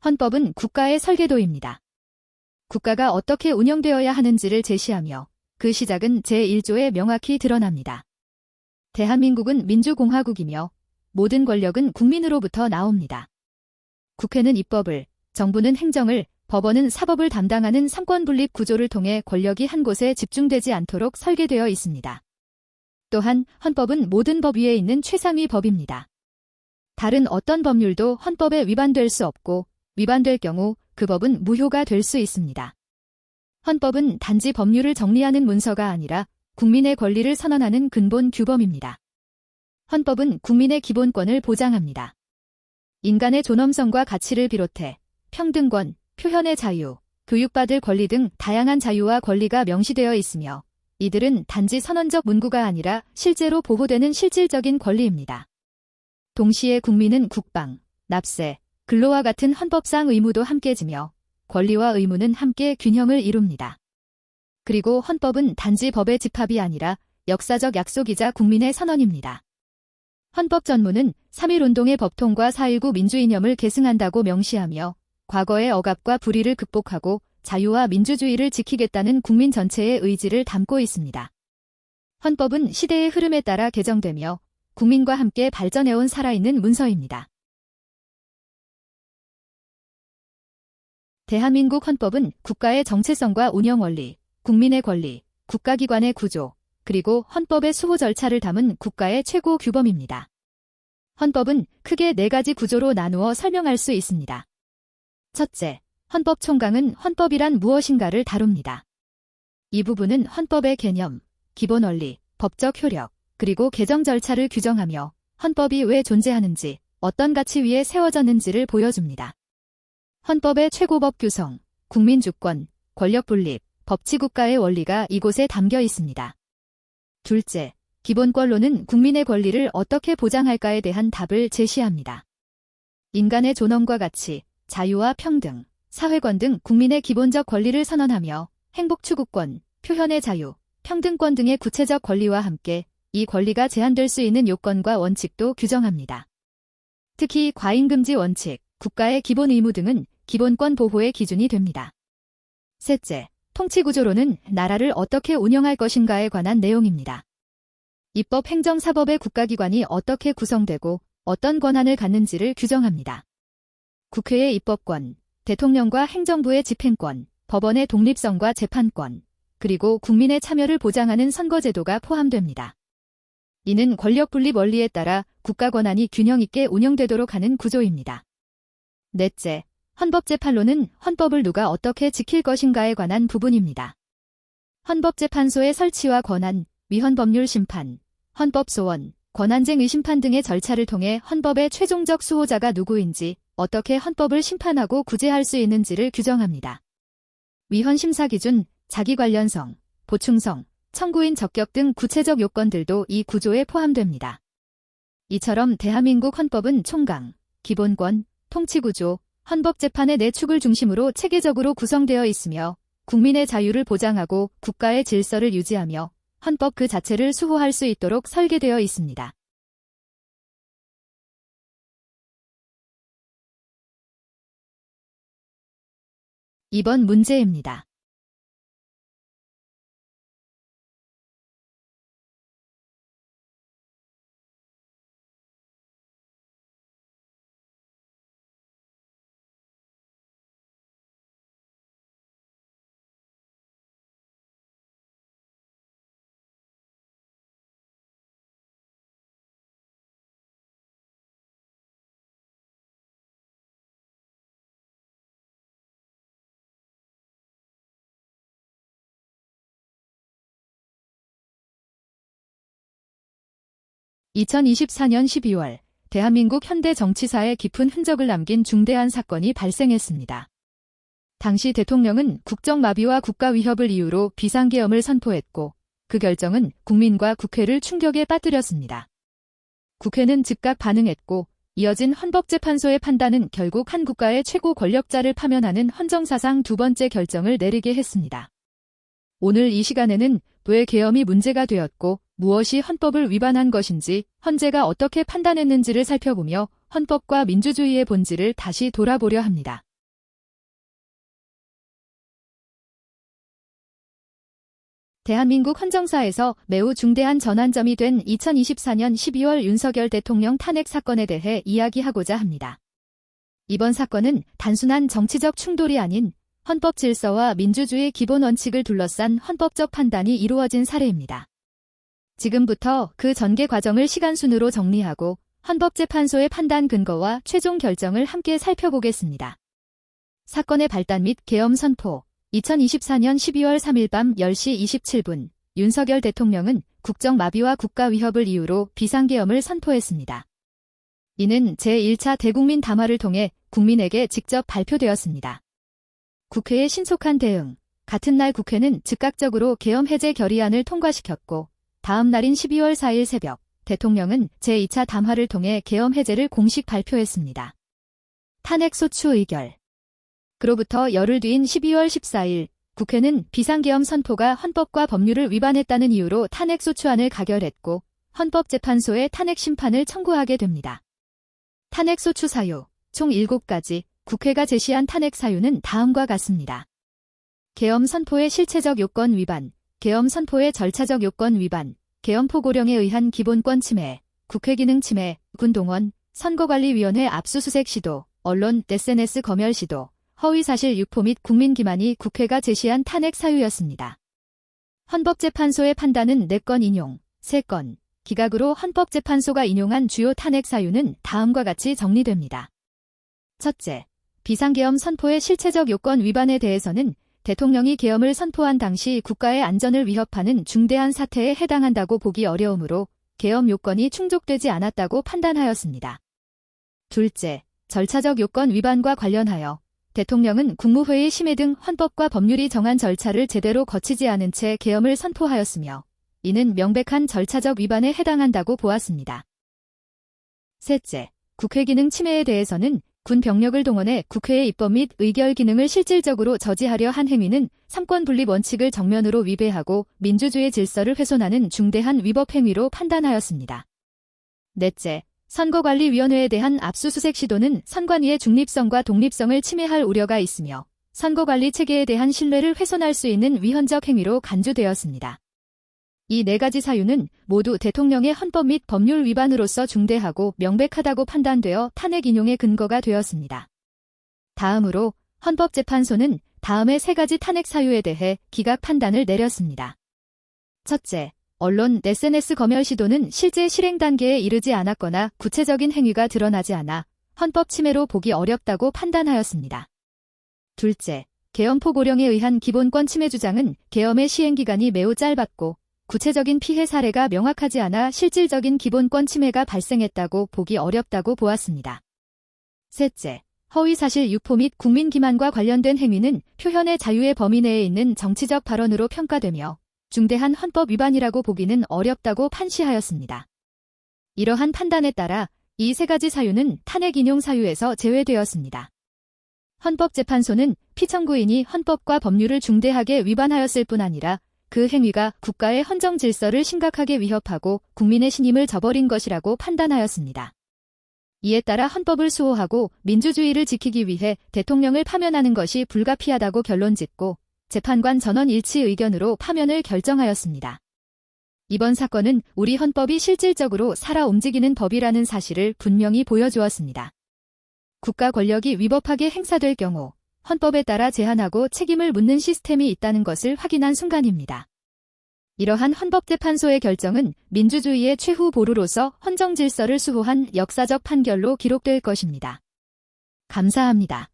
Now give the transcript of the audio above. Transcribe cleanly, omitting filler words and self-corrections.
헌법은 국가의 설계도입니다. 국가가 어떻게 운영되어야 하는지를 제시하며 그 시작은 제1조에 명확히 드러납니다. 대한민국은 민주공화국이며 모든 권력은 국민으로부터 나옵니다. 국회는 입법을, 정부는 행정을, 법원은 사법을 담당하는 삼권분립 구조를 통해 권력이 한 곳에 집중되지 않도록 설계되어 있습니다. 또한 헌법은 모든 법 위에 있는 최상위 법입니다. 다른 어떤 법률도 헌법에 위반될 수 없고 위반될 경우 그 법은 무효가 될 수 있습니다. 헌법은 단지 법률을 정리하는 문서가 아니라 국민의 권리를 선언하는 근본 규범입니다. 헌법은 국민의 기본권을 보장합니다. 인간의 존엄성과 가치를 비롯해 평등권, 표현의 자유, 교육받을 권리 등 다양한 자유와 권리가 명시되어 있으며 이들은 단지 선언적 문구가 아니라 실제로 보호되는 실질적인 권리입니다. 동시에 국민은 국방, 납세, 근로와 같은 헌법상 의무도 함께 지며 권리와 의무는 함께 균형을 이룹니다. 그리고 헌법은 단지 법의 집합이 아니라 역사적 약속이자 국민의 선언입니다. 헌법 전문은 3.1운동의 법통과 4.19 민주이념을 계승한다고 명시하며 과거의 억압과 불의를 극복하고 자유와 민주주의를 지키겠다는 국민 전체의 의지를 담고 있습니다. 헌법은 시대의 흐름에 따라 개정되며 국민과 함께 발전해온 살아있는 문서입니다. 대한민국 헌법은 국가의 정체성과 운영 원리, 국민의 권리, 국가기관의 구조, 그리고 헌법의 수호 절차를 담은 국가의 최고 규범입니다. 헌법은 크게 4가지 구조로 나누어 설명할 수 있습니다. 첫째, 헌법 총강은 헌법이란 무엇인가를 다룹니다. 이 부분은 헌법의 개념, 기본 원리, 법적 효력, 그리고 개정 절차를 규정하며 헌법이 왜 존재하는지, 어떤 가치 위에 세워졌는지를 보여줍니다. 헌법의 최고법 규성, 국민주권, 권력분립, 법치국가의 원리가 이곳에 담겨 있습니다. 둘째, 기본권론은 국민의 권리를 어떻게 보장할까에 대한 답을 제시합니다. 인간의 존엄과 가치, 자유와 평등, 사회권 등 국민의 기본적 권리를 선언하며 행복추구권, 표현의 자유, 평등권 등의 구체적 권리와 함께 이 권리가 제한될 수 있는 요건과 원칙도 규정합니다. 특히 과잉금지 원칙, 국가의 기본 의무 등은 기본권 보호의 기준이 됩니다. 셋째, 통치구조로는 나라를 어떻게 운영할 것인가에 관한 내용입니다. 입법, 행정, 사법의 국가기관이 어떻게 구성되고 어떤 권한을 갖는지를 규정합니다. 국회의 입법권, 대통령과 행정부의 집행권, 법원의 독립성과 재판권, 그리고 국민의 참여를 보장하는 선거제도가 포함됩니다. 이는 권력분립 원리에 따라 국가 권한이 균형 있게 운영되도록 하는 구조입니다. 넷째, 헌법재판론은 헌법을 누가 어떻게 지킬 것인가에 관한 부분입니다. 헌법재판소의 설치와 권한, 위헌법률 심판, 헌법소원, 권한쟁 의심판 등의 절차를 통해 헌법의 최종적 수호자가 누구인지, 어떻게 헌법을 심판하고 구제할 수 있는지를 규정합니다. 위헌심사 기준, 자기 관련성, 보충성, 청구인 적격 등 구체적 요건들도 이 구조에 포함됩니다. 이처럼 대한민국 헌법은 총강, 기본권, 통치구조, 헌법재판의 4축을 중심으로 체계적으로 구성되어 있으며 국민의 자유를 보장하고 국가의 질서를 유지하며 헌법 그 자체를 수호할 수 있도록 설계되어 있습니다. 이번 문제입니다. (2024년 12월) 대한민국 현대 정치사에 깊은 흔적을 남긴 중대한 사건이 발생했습니다. 당시 대통령은 국정마비와 국가위협을 이유로 비상계엄을 선포했고 그 결정은 국민과 국회를 충격에 빠뜨렸습니다. 국회는 즉각 반응했고 이어진 헌법재판소의 판단은 결국 한 국가의 최고 권력자를 파면하는 헌정사상 2번째 결정을 내리게 했습니다. 오늘 이 시간에는 왜 계엄이 문제가 되었고 무엇이 헌법을 위반한 것인지 헌재가 어떻게 판단했는지를 살펴보며 헌법과 민주주의의 본질을 다시 돌아보려 합니다. 대한민국 헌정사에서 매우 중대한 전환점이 된 2024년 12월 윤석열 대통령 탄핵 사건에 대해 이야기하고자 합니다. 이번 사건은 단순한 정치적 충돌이 아닌 헌법 질서와 민주주의 기본 원칙을 둘러싼 헌법적 판단이 이루어진 사례입니다. 지금부터 그 전개 과정을 시간순으로 정리하고 헌법재판소의 판단 근거와 최종 결정을 함께 살펴보겠습니다. 사건의 발단 및 계엄 선포. 2024년 12월 3일 밤 10시 27분 윤석열 대통령은 국정 마비와 국가 위협을 이유로 비상계엄을 선포했습니다. 이는 제1차 대국민 담화를 통해 국민에게 직접 발표되었습니다. 국회의 신속한 대응. 같은 날 국회는 즉각적으로 계엄 해제 결의안을 통과시켰고 다음 날인 12월 4일 새벽 대통령은 제2차 담화를 통해 계엄 해제를 공식 발표했습니다. 탄핵소추 의결. 그로부터 열흘 뒤인 12월 14일 국회는 비상계엄 선포가 헌법과 법률을 위반했다는 이유로 탄핵소추안을 가결했고 헌법재판소에 탄핵심판을 청구하게 됩니다. 탄핵소추 사유. 총 7가지 국회가 제시한 탄핵 사유는 다음과 같습니다. 계엄 선포의 실체적 요건 위반, 계엄 선포의 절차적 요건 위반, 계엄포 고령에 의한 기본권 침해, 국회 기능 침해, 군동원, 선거관리위원회 압수수색 시도, 언론, SNS 검열 시도, 허위사실 유포 및 국민 기만이 국회가 제시한 탄핵 사유였습니다. 헌법재판소의 판단은 4건 인용, 3건, 기각으로 헌법재판소가 인용한 주요 탄핵 사유는 다음과 같이 정리됩니다. 첫째, 비상계엄 선포의 실체적 요건 위반에 대해서는 대통령이 계엄을 선포한 당시 국가의 안전을 위협하는 중대한 사태에 해당한다고 보기 어려우므로 계엄 요건이 충족되지 않았다고 판단하였습니다. 둘째, 절차적 요건 위반과 관련하여 대통령은 국무회의 심의 등 헌법과 법률이 정한 절차를 제대로 거치지 않은 채 계엄을 선포하였으며 이는 명백한 절차적 위반에 해당한다고 보았습니다. 셋째, 국회 기능 침해에 대해서는 군 병력을 동원해 국회의 입법 및 의결 기능을 실질적으로 저지하려 한 행위는 삼권 분립 원칙을 정면으로 위배하고 민주주의 질서를 훼손하는 중대한 위법 행위로 판단하였습니다. 넷째, 선거관리위원회에 대한 압수수색 시도는 선관위의 중립성과 독립성을 침해할 우려가 있으며 선거관리 체계에 대한 신뢰를 훼손할 수 있는 위헌적 행위로 간주되었습니다. 이 4가지 사유는 모두 대통령의 헌법 및 법률 위반으로서 중대하고 명백하다고 판단되어 탄핵 인용의 근거가 되었습니다. 다음으로 헌법재판소는 다음의 3가지 탄핵 사유에 대해 기각 판단을 내렸습니다. 첫째, 언론, SNS 검열 시도는 실제 실행 단계에 이르지 않았거나 구체적인 행위가 드러나지 않아 헌법 침해로 보기 어렵다고 판단하였습니다. 둘째, 계엄포 고령에 의한 기본권 침해 주장은 계엄의 시행기간이 매우 짧았고 구체적인 피해 사례가 명확하지 않아 실질적인 기본권 침해가 발생했다고 보기 어렵다고 보았습니다. 셋째, 허위사실 유포 및 국민 기만과 관련된 행위는 표현의 자유의 범위 내에 있는 정치적 발언으로 평가되며 중대한 헌법 위반이라고 보기는 어렵다고 판시하였습니다. 이러한 판단에 따라 이 3가지 사유는 탄핵 인용 사유에서 제외되었습니다. 헌법재판소는 피청구인이 헌법과 법률을 중대하게 위반하였을 뿐 아니라 그 행위가 국가의 헌정 질서를 심각하게 위협하고 국민의 신임을 저버린 것이라고 판단하였습니다. 이에 따라 헌법을 수호하고 민주주의를 지키기 위해 대통령을 파면하는 것이 불가피하다고 결론짓고 재판관 전원 일치 의견으로 파면을 결정하였습니다. 이번 사건은 우리 헌법이 실질적으로 살아 움직이는 법이라는 사실을 분명히 보여주었습니다. 국가 권력이 위법하게 행사될 경우 헌법에 따라 제한하고 책임을 묻는 시스템이 있다는 것을 확인한 순간입니다. 이러한 헌법재판소의 결정은 민주주의의 최후 보루로서 헌정 질서를 수호한 역사적 판결로 기록될 것입니다. 감사합니다.